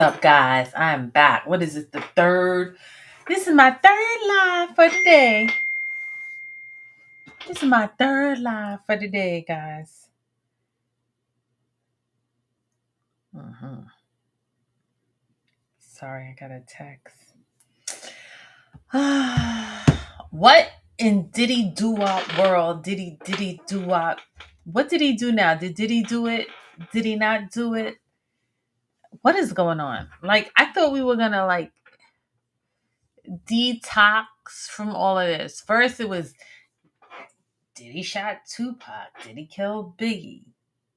What's up, guys? I'm back. What is it? The third. This is my third live for the day. This is my third live for the day, guys. Sorry, I got a text. What in Diddy Doo Wop world? Diddy Doo Wop? What did he do now? Did Diddy do it? Did he not do it? What is going on? Like, I thought we were gonna detox from all of this. First, it was Diddy shot Tupac. Diddy killed Biggie.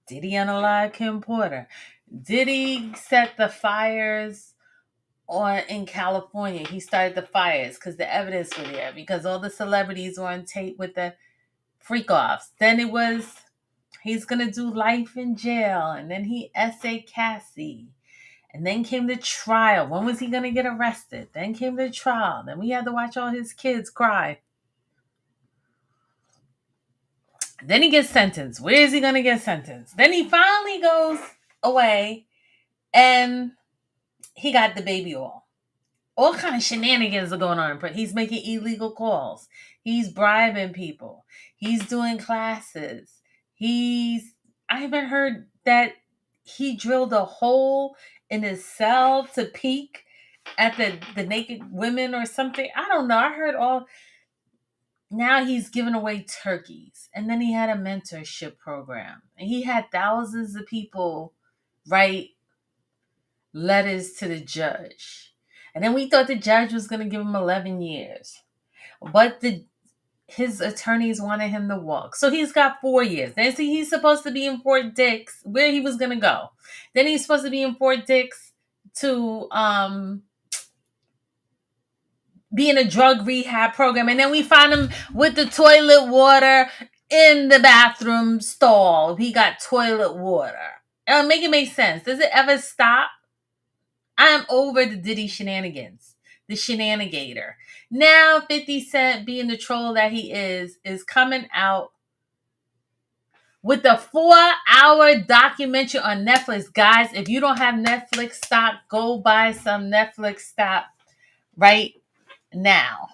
Diddy unalive Kim Porter. Diddy set the fires on in California. He started the fires because the evidence was there, because all the celebrities were on tape with the freak offs. Then it was he's gonna do life in jail, and then he essay Cassie. And then came the trial. When was he gonna get arrested? Then came the trial. Then we had to watch all his kids cry. Then he gets sentenced. Where is he going to get sentenced? Then he finally goes away and he got the baby oil. All kind of shenanigans are going on. But he's making illegal calls. He's bribing people. He's doing classes. I haven't heard that he drilled a hole in his cell to peek at the naked women or something. I don't know. I heard all. Now he's giving away turkeys. And then he had a mentorship program. And he had thousands of people write letters to the judge. And then we thought the judge was going to give him 11 years. But his attorneys wanted him to walk. So he's got 4 years. Then he's supposed to be in Fort Dix, where he was going to go. Then he's supposed to be in Fort Dix to be in a drug rehab program, and then we find him with the toilet water in the bathroom stall. He got toilet water. Make it make sense. Does it ever stop? I am over the Diddy shenanigans, the shenanigator. Now 50 Cent, being the troll that he is coming out with a 4-hour documentary on Netflix. Guys, if you don't have Netflix stock, go buy some Netflix stock right now.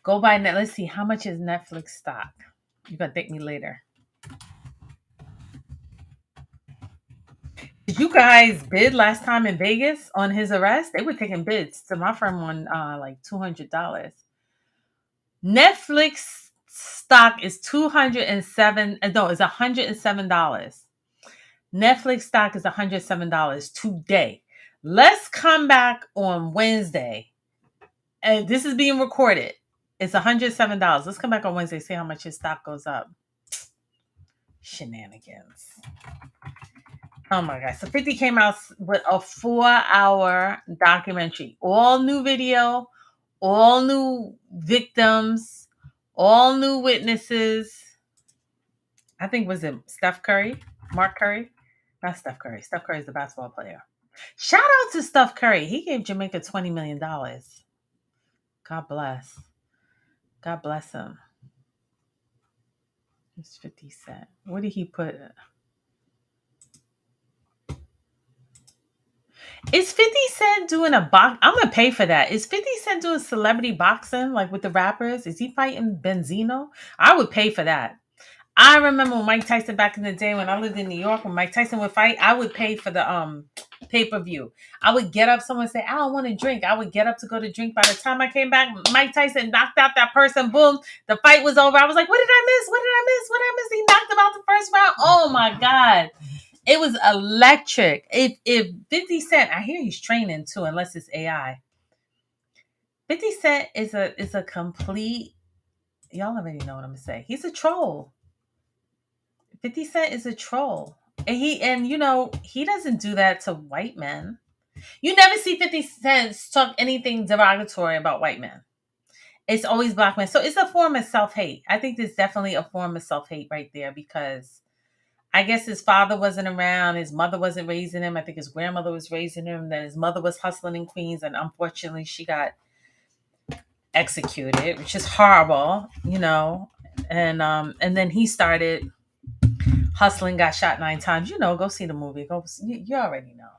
Go buy net. Let's see, how much is Netflix stock? You're gonna thank me later. Did you guys bid last time in Vegas on his arrest? They were taking bids. So my firm won like $200. Netflix stock is $207. No, it's $107. Netflix stock is $107 today. Let's come back on Wednesday. And this is being recorded. It's $107. Let's come back on Wednesday, see how much his stock goes up. Shenanigans. Oh my God. So 50 came out with a 4-hour documentary. All new video, all new victims, all new witnesses. I think, was it Steph Curry? Mark Curry? Not Steph Curry. Steph Curry is the basketball player. Shout out to Steph Curry. He gave Jamaica $20 million. God bless. God bless him. It's 50 Cent. What did he put? Is 50 Cent doing a box? I'm going to pay for that. Is 50 Cent doing celebrity boxing, like with the rappers? Is he fighting Benzino? I would pay for that. I remember when Mike Tyson, back in the day when I lived in New York, when Mike Tyson would fight, I would pay for the pay-per-view. I would get up, someone say, I don't want to drink. I would get up to go to drink. By the time I came back, Mike Tyson knocked out that person. Boom. The fight was over. I was like, what did I miss? What did I miss? What did I miss? He knocked him out the first round. Oh my God. It was electric. If 50 Cent, I hear he's training too, unless it's AI. 50 Cent is a complete, y'all already know what I'm gonna say. He's a troll. 50 Cent is a troll. And he doesn't do that to white men. You never see 50 Cent talk anything derogatory about white men. It's always black men. So it's a form of self-hate. I think there's definitely a form of self-hate right there, because I guess his father wasn't around. His mother wasn't raising him. I think his grandmother was raising him. Then his mother was hustling in Queens, and unfortunately she got executed, which is horrible, And then he started hustling, got shot 9 times. Go see the movie. You already know.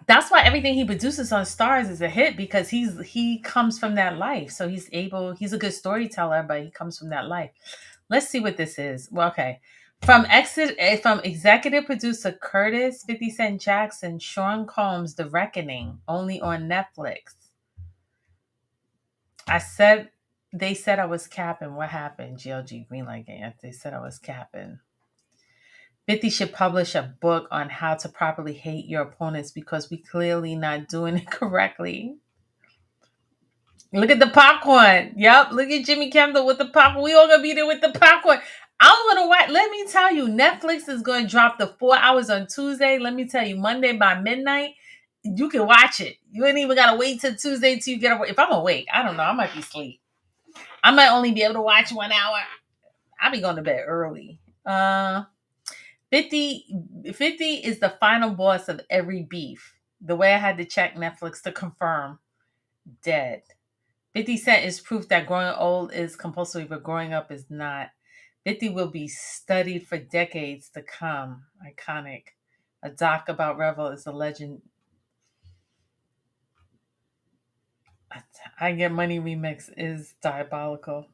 That's why everything he produces on Stars is a hit because he comes from that life. So he's a good storyteller, but he comes from that life. Let's see what this is. Well, okay. From executive producer Curtis 50 Cent Jackson, Sean Combs, The Reckoning, only on Netflix. I said they said I was capping. What happened? GLG Greenlight Gang. They said I was capping. 50 should publish a book on how to properly hate your opponents because we clearly not doing it correctly. Look at the popcorn. Yep. Look at Jimmy Kendall with the popcorn. We all gonna be there with the popcorn. I'm gonna watch. Let me tell you, Netflix is gonna drop the 4 hours on Tuesday. Let me tell you, Monday by midnight, you can watch it. You ain't even gotta wait till Tuesday till you get awake. If I'm awake, I don't know. I might be asleep. I might only be able to watch 1 hour. I'll be going to bed early. 50 is the final boss of every beef. The way I had to check Netflix to confirm. Dead. 50 Cent is proof that growing old is compulsory, but growing up is not. 50 will be studied for decades to come. Iconic. A doc about Revel is a legend. I Get Money remix is diabolical.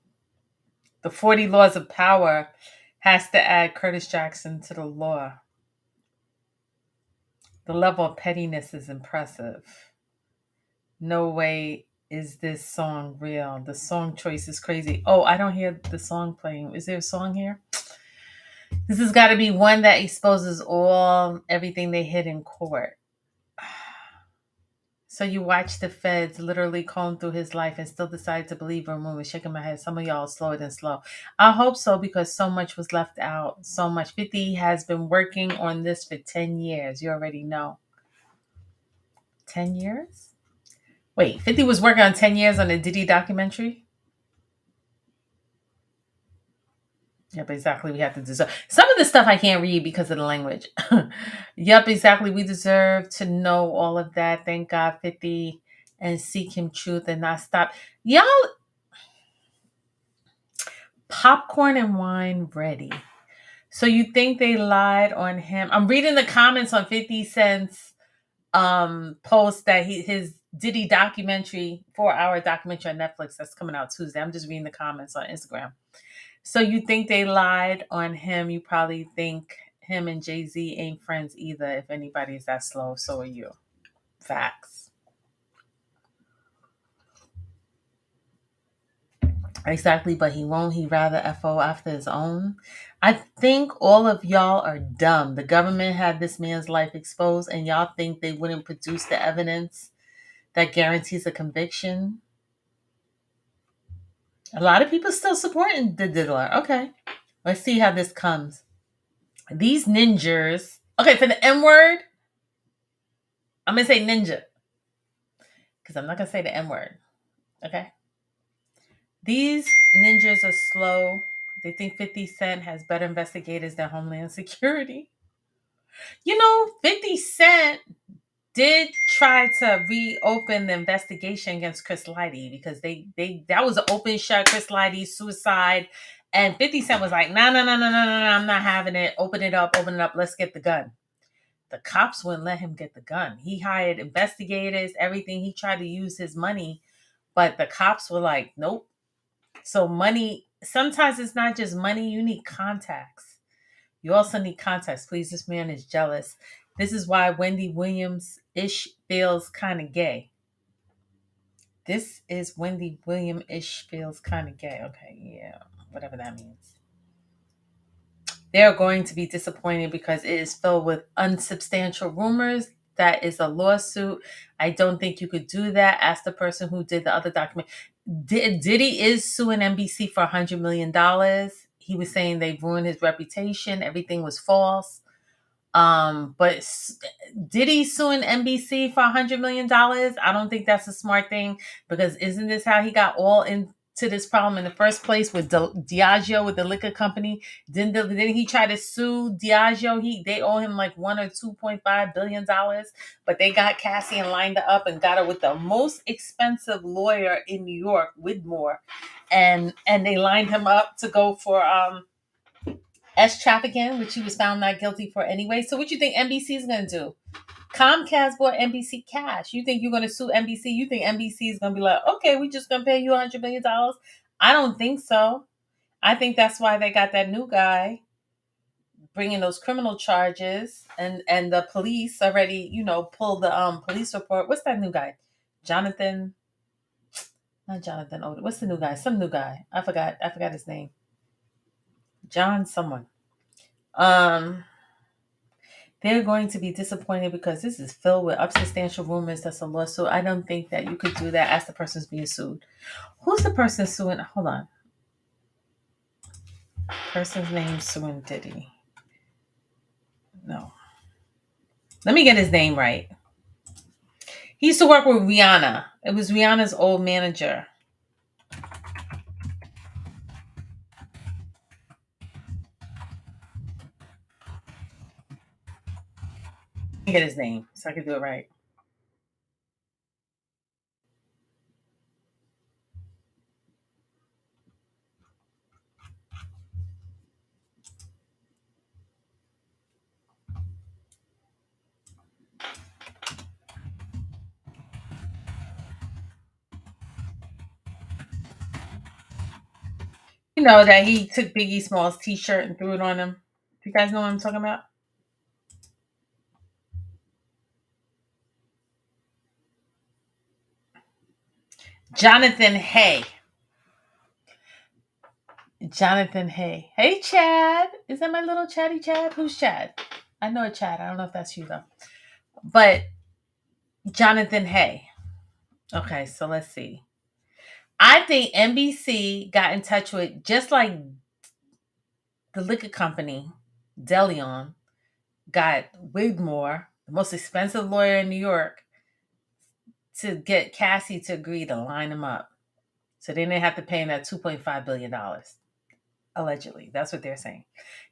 The 40 Laws of Power has to add Curtis Jackson to the law. The level of pettiness is impressive. No way is this song real. The song choice is crazy. Oh, I don't hear the song playing. Is there a song here? This has got to be one that exposes everything they hid in court. So you watch the feds literally comb through his life and still decide to believe or move. Shaking my head. Some of y'all slower than slow. I hope so because so much was left out. So much. 50 has been working on this for 10 years. You already know. 10 years? Wait, 50 was working on 10 years on a Diddy documentary? Yep, exactly. We have to deserve. Some of the stuff I can't read because of the language. Yep, exactly. We deserve to know all of that. Thank God, 50, and seek him truth and not stop. Y'all, popcorn and wine ready. So you think they lied on him? I'm reading the comments on 50 Cent's post that his Diddy documentary, 4 hour documentary on Netflix that's coming out Tuesday. I'm just reading the comments on Instagram. So you think they lied on him? You probably think him and Jay-Z ain't friends either. If anybody's that slow, so are you. Facts. Exactly, but he won't. He rather FO after his own. I think all of y'all are dumb. The government had this man's life exposed, and y'all think they wouldn't produce the evidence that guarantees a conviction. A lot of people still supporting the diddler. Okay, let's see how this comes. These ninjas. Okay, for the N word, I'm gonna say ninja because I'm not gonna say the N word. Okay. These ninjas are slow. They think 50 Cent has better investigators than Homeland Security. 50 Cent did try to reopen the investigation against Chris Lighty because they that was an open shut Chris Lighty suicide. And 50 Cent was like, no, no, no, no, no, no, no, I'm not having it. Open it up, let's get the gun. The cops wouldn't let him get the gun. He hired investigators, everything. He tried to use his money, but the cops were like, nope. So money, sometimes it's not just money, you need contacts. You also need contacts. Please, this man is jealous. This is why Wendy Williams-ish feels kind of gay. This is Wendy Williams-ish feels kind of gay. Okay, yeah, whatever that means. They're going to be disappointed because it is filled with unsubstantial rumors. That is a lawsuit. I don't think you could do that. Ask the person who did the other document. Diddy is suing NBC for $100 million. He was saying they ruined his reputation. Everything was false. But Diddy suing NBC for $100 million. I don't think that's a smart thing because isn't this how he got all into this problem in the first place with Diageo with the liquor company? Didn't he try to sue Diageo? They owe him like $1 or $2.5 billion, but they got Cassie and lined her up and got her with the most expensive lawyer in New York, Widmore, and they lined him up to go for trafficking, which he was found not guilty for anyway. So what you think NBC is going to do? Comcast bought NBC cash. You think you're going to sue NBC? You think NBC is going to be like, okay, we just going to pay you $100 million? I don't think so. I think that's why they got that new guy bringing those criminal charges, and the police already, pulled the police report. What's that new guy? Jonathan, not Jonathan Oda. What's the new guy? Some new guy. I forgot his name. John someone. Um they're going to be disappointed because this is filled with substantial rumors that's a lawsuit. I don't think that you could do that as the person's being sued. Who's the person suing? Hold on. Person's name suing Diddy. No. Let me get his name right. He used to work with Rihanna. It was Rihanna's old manager. Let me get his name so I can do it right. You know that he took Biggie Small's t-shirt and threw it on him. Do you guys know what I'm talking about? Jonathan Hay. Jonathan Hay. Hey, Chad. Is that my little chatty Chad? Who's Chad? I know a Chad. I don't know if that's you, though. But Jonathan Hay. Okay, so let's see. I think NBC got in touch with, just like the liquor company, DeLeon, got Wigmore, the most expensive lawyer in New York, to get Cassie to agree to line him up. So they didn't have to pay him that $2.5 billion. Allegedly. That's what they're saying.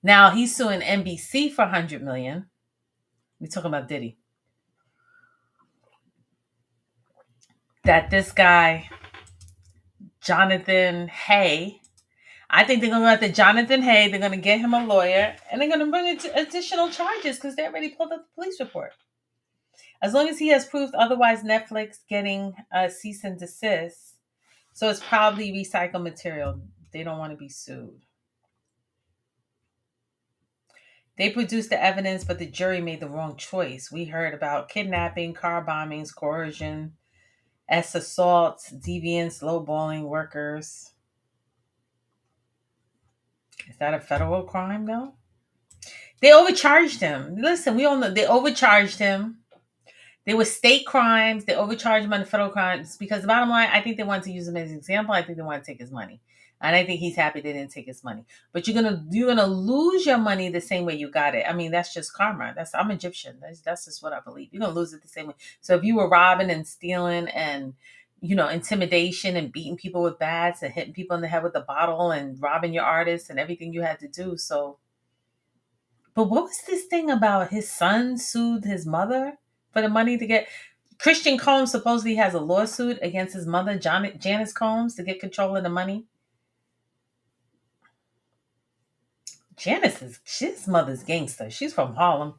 Now he's suing NBC for $100 million. We're talking about Diddy. That this guy, Jonathan Hay, I think they're going to go after Jonathan Hay. They're going to get him a lawyer, and they're going to bring additional charges because they already pulled up the police report. As long as he has proved otherwise, Netflix getting a cease and desist. So it's probably recycled material. They don't want to be sued. They produced the evidence, but the jury made the wrong choice. We heard about kidnapping, car bombings, coercion, assaults, deviance, lowballing workers. Is that a federal crime, though? They overcharged him. Listen, we all know they overcharged him. They were state crimes. They overcharged him on the federal crimes because the bottom line, I think they wanted to use him as an example. I think they want to take his money. And I think he's happy they didn't take his money. But you're gonna lose your money the same way you got it. I mean, that's just karma. I'm Egyptian. That's just what I believe. You're gonna lose it the same way. So if you were robbing and stealing and intimidation and beating people with bats and hitting people in the head with a bottle and robbing your artists and everything you had to do. So, but what was this thing about his son sued his mother for the money to get? Christian Combs supposedly has a lawsuit against his mother, Janice Combs, to get control of the money. His mother's gangster. She's from Harlem.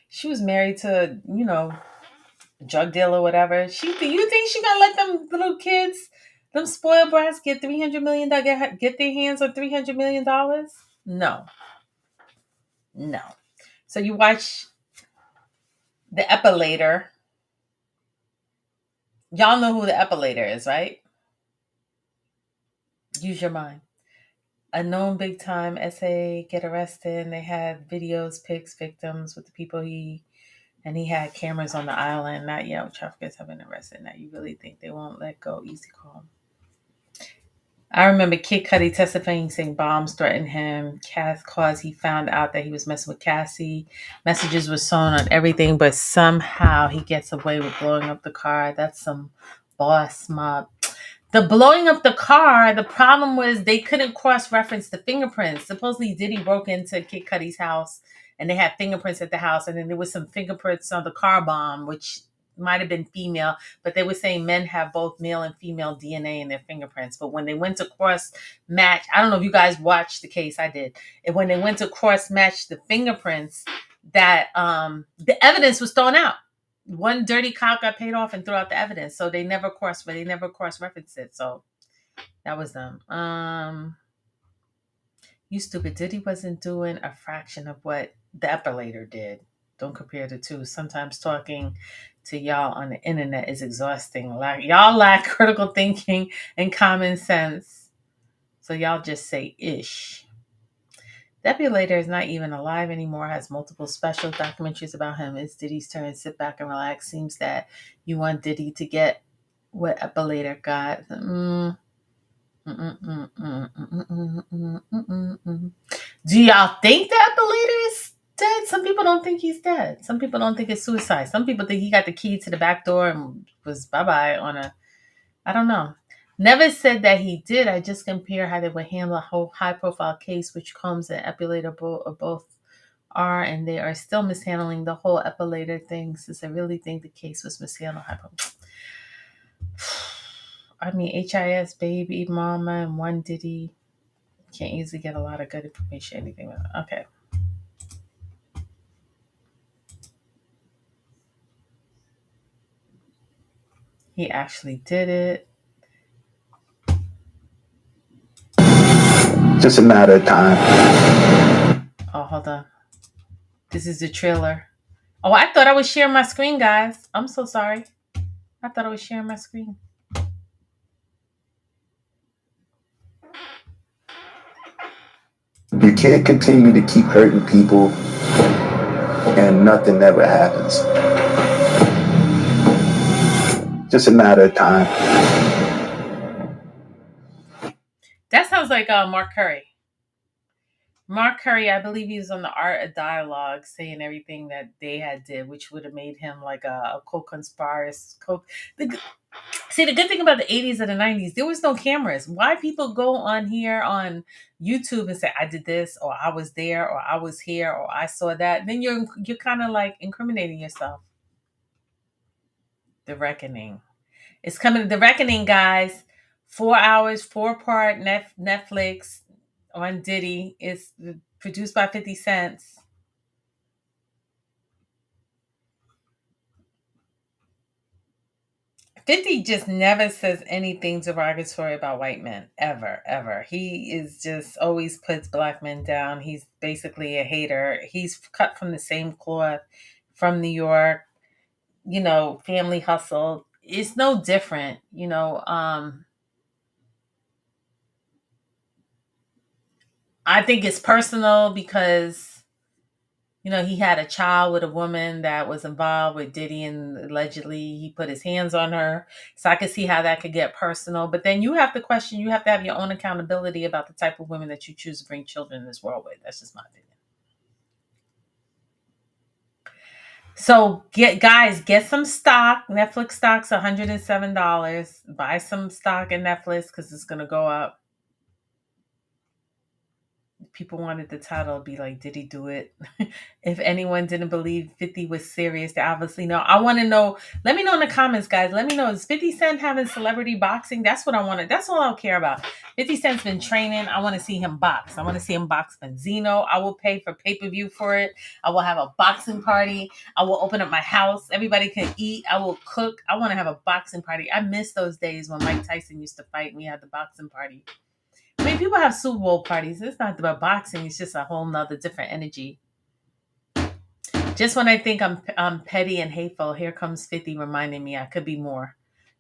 She was married to, a drug dealer or whatever. You think she gonna let them little kids, them spoiled brats, get $300 million, get their hands on $300 million? No. So you watch the Epilator. Y'all know who the Epilator is, right? Use your mind. A known big time SA get arrested, and they had videos, pics, victims with the people he had cameras on the island. Not yet. Traffickers have been arrested. Now you really think they won't let go? Easy call. I remember Kid Cudi testifying, saying bombs threatened him. Cause he found out that he was messing with Cassie. Messages were sewn on everything, but somehow he gets away with blowing up the car. That's some boss mob. The blowing up the car, the problem was they couldn't cross-reference the fingerprints. Supposedly Diddy broke into Kid Cudi's house and they had fingerprints at the house, and then there was some fingerprints on the car bomb, which might have been female, but they were saying men have both male and female DNA in their fingerprints. But when they went to cross-match, I don't know if you guys watched the case, I did. And when they went to cross-match the fingerprints, that the evidence was thrown out. one dirty cop got paid off and threw out the evidence, so they never cross referenced it. So that was them. You stupid. Diddy wasn't doing a fraction of what the epilator did. Don't compare the two. Sometimes talking to y'all on the internet is exhausting. Y'all lack critical thinking and common sense. So y'all just say ish. The epilator is not even alive anymore, has multiple special documentaries about him. It's Diddy's turn. Sit back and relax. Seems that you want Diddy to get what epilator got. Do y'all think the epilator is dead? Some people don't think he's dead. Some people don't think it's suicide. Some people think he got the key to the back door and was bye bye on a. I don't know. Never said that he did. I just compare how they would handle a whole high profile case, which comes and epilator both are, and they are still mishandling the whole epilator thing. Since I really think the case was mishandled. I mean, HIS, baby, mama, and one Diddy. Can't easily get a lot of good information, anything. Okay. He actually did it. Just a matter of time. Oh, hold on. This is the trailer. Oh, I thought I was sharing my screen, guys. I'm so sorry. I thought I was sharing my screen. You can't continue to keep hurting people and nothing ever happens. Just a matter of time. That sounds like Mark Curry. Mark Curry, I believe he was on the Art of Dialogue saying everything that they had did, which would have made him like a co-conspirator. See, the good thing about the 80s and the 90s, there was no cameras. Why people go on here on YouTube and say, I did this, or I was there, or I was here, or I saw that, then you're kind of like incriminating yourself. The Reckoning. It's coming. The Reckoning, guys. 4 hours, 4-part Netflix on Diddy. It's produced by 50 Cents. Fifty just never says anything derogatory about white men, ever, ever. He is just always puts black men down. He's basically a hater. He's cut from the same cloth from New York, family hustle. It's no different, I think it's personal because he had a child with a woman that was involved with Diddy, and allegedly he put his hands on her. So I could see how that could get personal. But then you have to question, you have to have your own accountability about the type of women that you choose to bring children in this world with. That's just my opinion. So get some stock. Netflix stock's $107. Buy some stock in Netflix because it's gonna go up. People wanted the title to be like, did he do it? If anyone didn't believe 50 was serious, they obviously know. I want to know. Let me know in the comments, guys. Let me know. Is 50 Cent having celebrity boxing? That's what I wanted. That's all I care about. 50 Cent's been training. I want to see him box. I want to see him box Benzino. I will pay for pay-per-view for it. I will have a boxing party. I will open up my house. Everybody can eat. I will cook. I want to have a boxing party. I miss those days when Mike Tyson used to fight and we had the boxing party. I mean, people have Super Bowl parties. It's not about boxing. It's just a whole nother different energy. Just when I think I'm petty and hateful, here comes 50 reminding me I could be more.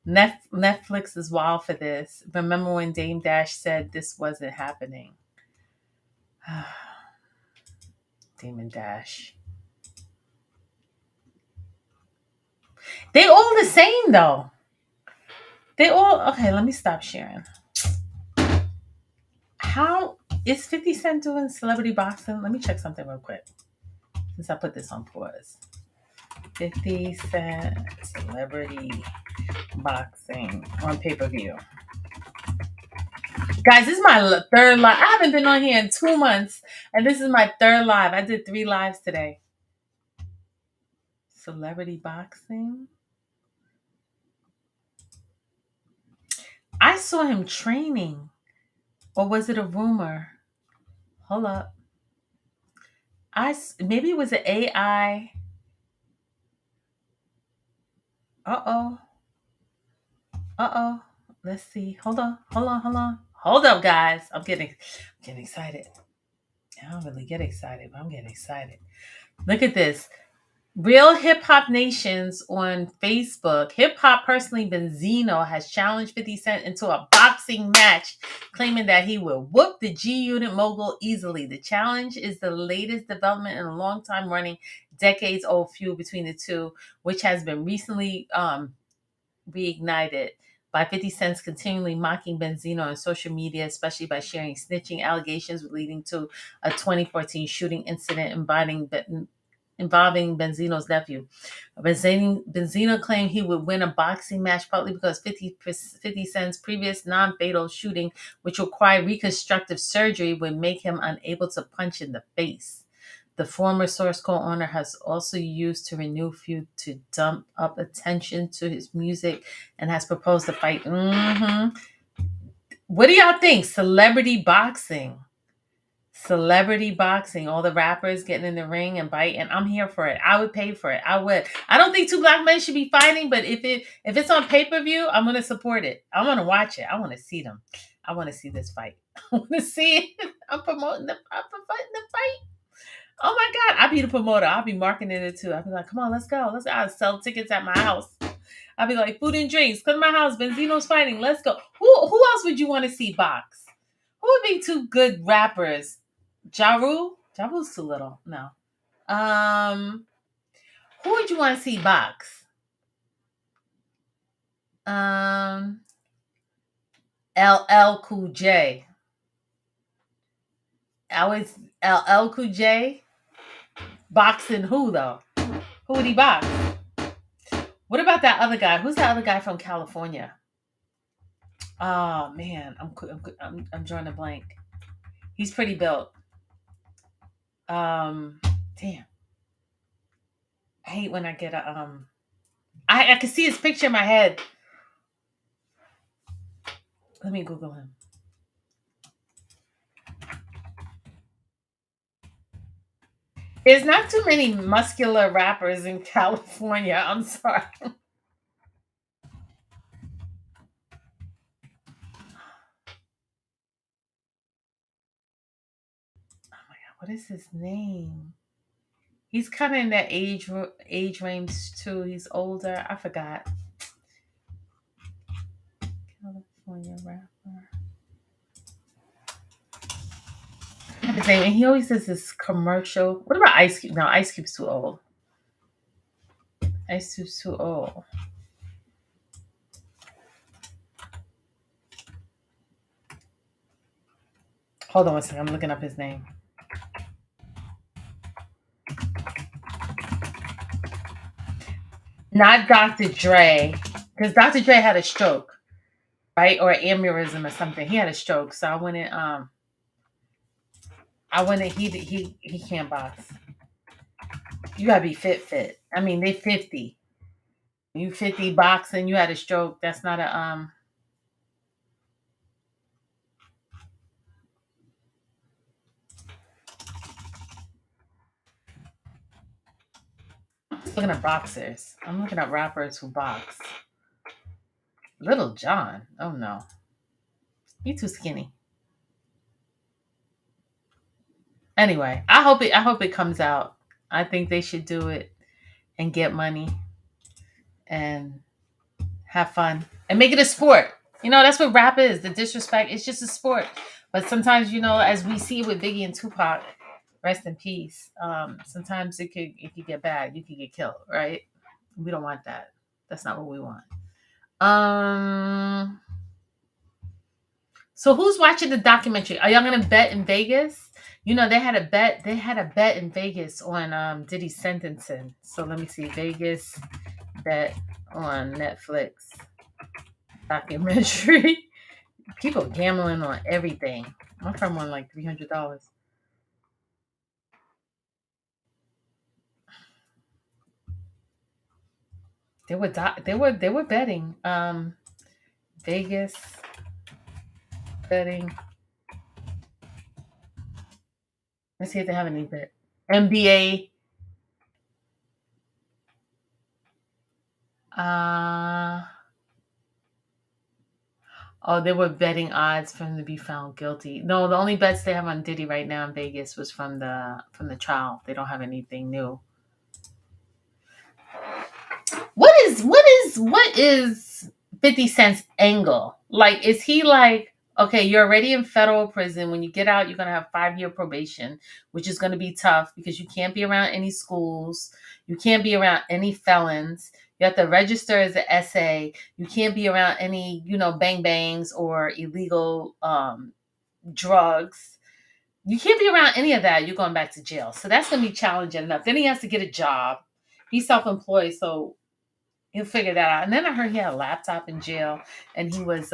Netflix is wild for this. Remember when Dame Dash said this wasn't happening? Damon Dash. They all the same though. They all okay. Let me stop sharing. How is 50 Cent doing celebrity boxing? Let me check something real quick. Since I put this on pause. 50 Cent celebrity boxing on pay-per-view. Guys, this is my third live. I haven't been on here in 2 months, and this is my third live. I did 3 lives today. Celebrity boxing. I saw him training. Or was it a rumor? Hold up. Maybe it was an AI. Uh-oh. Uh-oh. Let's see. Hold on. Hold on. Hold on. Hold up, guys. I'm getting excited. I don't really get excited, but I'm getting excited. Look at this. Real Hip Hop Nations on Facebook. Hip Hop personally Benzino has challenged 50 Cent into a boxing match, claiming that he will whoop the G Unit mogul easily. The challenge is the latest development in a long time running, decades old feud between the two, which has been recently reignited by 50 Cent's continually mocking Benzino on social media, especially by sharing snitching allegations leading to a 2014 shooting incident involving Benzino's nephew. Benzino claimed he would win a boxing match partly because 50 Cent's previous non-fatal shooting, which required reconstructive surgery, would make him unable to punch in the face. The former Source co-owner has also used to renew feud to dump up attention to his music and has proposed to fight. What do y'all think? Celebrity boxing. Celebrity boxing, all the rappers getting in the ring and biting. I'm here for it. I would pay for it. I would. I don't think two black men should be fighting, but if it's on pay-per-view, I'm gonna support it. I want to watch it. I want to see them. I want to see this fight. I want to see it. I'm promoting I'm promoting the fight. Oh my god, I'll be the promoter. I'll be marketing it too. I'll be like, come on, let's go. Let's go. I'll sell tickets at my house. I'll be like, food and drinks. Come to my house. Benzino's fighting. Let's go. Who else would you want to see box? Who would be two good rappers? Ja Rule? Ja Rule's too little. No. Um, who would you want to see box? Um, LL Cool J. Always LL Cool J. Boxing who though? Who would he box? What about that other guy? Who's that other guy from California? Oh man, I'm drawing a blank. He's pretty built. Damn. I hate when I get a I can see his picture in my head. Let me Google him. There's not too many muscular rappers in California. I'm sorry. Oh my god, what is his name? He's kind of in that age range too. He's older. I forgot. California rapper. His name, and he always does this commercial. What about Ice Cube? No, Ice Cube's too old. Ice Cube's too old. Hold on one second. I'm looking up his name. Not Dr. Dre, because Dr. Dre had a stroke, right, or aneurysm or something. He had a stroke, so I went in. He can't box. You gotta be fit. I mean, they 50. You 50 boxing. You had a stroke. That's not a looking at boxers. I'm looking at rappers who box. Little John. Oh no, he's too skinny. Anyway, I hope it comes out. I think they should do it and get money and have fun and make it a sport. That's what rap is. The disrespect. It's just a sport. But sometimes, as we see with Biggie and Tupac, rest in peace. Sometimes it could get bad. You could get killed, right? We don't want that. That's not what we want. Um. So who's watching the documentary? Are y'all gonna bet in Vegas? They had a bet. They had a bet in Vegas on Diddy's sentencing. So let me see. Vegas bet on Netflix documentary. People gambling on everything. My friend won like $300. They were betting. Vegas betting. Let's see if they have any bet. NBA. Uh oh, they were betting odds for him to be found guilty. No, the only bets they have on Diddy right now in Vegas was from the trial. They don't have anything new. What is 50 Cent's angle? Like, is he like, okay, you're already in federal prison. When you get out, you're gonna have 5-year probation, which is gonna be tough because you can't be around any schools, you can't be around any felons, you have to register as an SA, you can't be around any, bang bangs or illegal drugs. You can't be around any of that. You're going back to jail. So that's gonna be challenging enough. Then he has to get a job. He's self-employed, so he'll figure that out. And then I heard he had a laptop in jail, and he was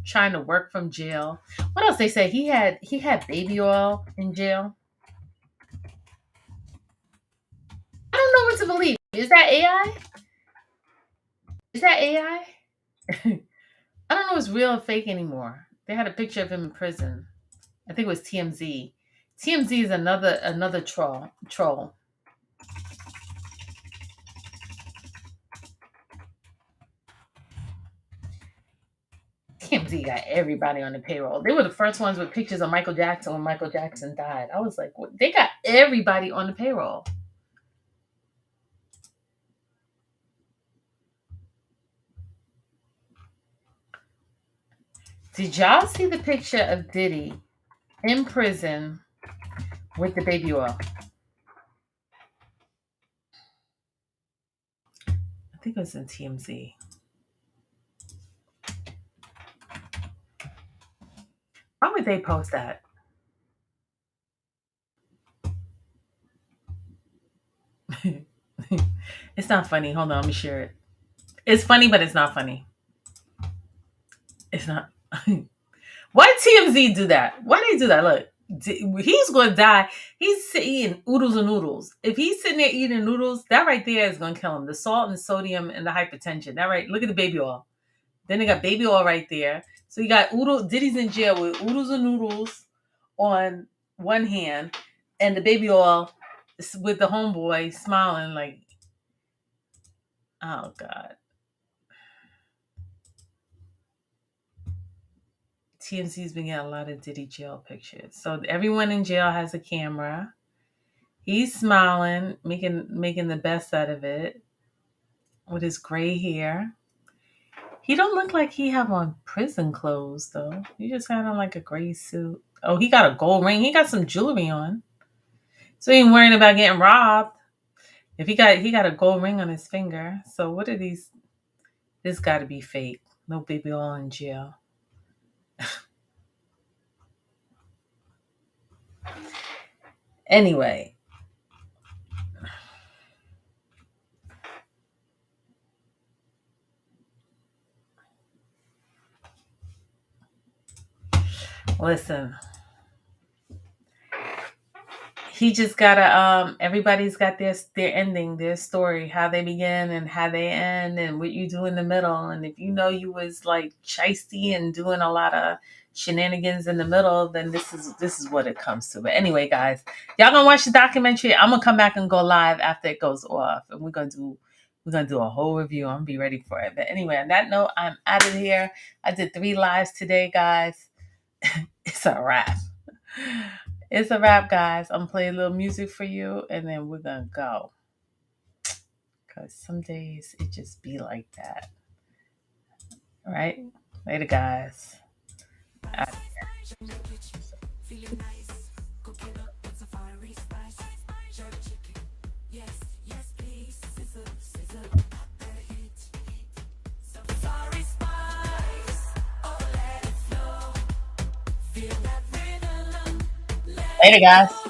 trying to work from jail. What else they say? He had baby oil in jail. I don't know what to believe. Is that AI? Is that AI? I don't know if it's real or fake anymore. They had a picture of him in prison. I think it was TMZ. TMZ is another troll. TMZ got everybody on the payroll. They were the first ones with pictures of Michael Jackson when Michael Jackson died. I was like, what? They got everybody on the payroll. Did y'all see the picture of Diddy in prison with the baby oil? I think it was in TMZ. Why would they post that? It's not funny. Hold on, let me share it. It's funny, but it's not funny. It's not. Why TMZ do that? Why they do that? Look, he's going to die. He's eating oodles and noodles. If he's sitting there eating noodles, that right there is going to kill him. The salt and the sodium and the hypertension. That right. Look at the baby oil. Then they got baby oil right there. So you got Diddy's in jail with oodles and noodles on one hand, and the baby oil with the homeboy smiling like, oh God. TMZ's been getting a lot of Diddy jail pictures. So everyone in jail has a camera. He's smiling, making the best out of it with his gray hair. He don't look like he have on prison clothes though. He just had on like a gray suit. Oh, he got a gold ring. He got some jewelry on. So he ain't worrying about getting robbed. If he got a gold ring on his finger. So what are these? This got to be fake. No baby oil in jail. Anyway. Listen. He just gotta everybody's got their ending, their story, how they begin and how they end and what you do in the middle. And if you know you was like shisty and doing a lot of shenanigans in the middle, then this is what it comes to. But anyway, guys, y'all gonna watch the documentary. I'm gonna come back and go live after it goes off, and we're gonna do a whole review. I'm gonna be ready for it. But anyway, on that note, I'm out of here. I did 3 lives today, guys. It's a wrap. It's a wrap, guys. I'm gonna play a little music for you, and then we're gonna go. Cause some days it just be like that. All right? Later, guys. Later, guys.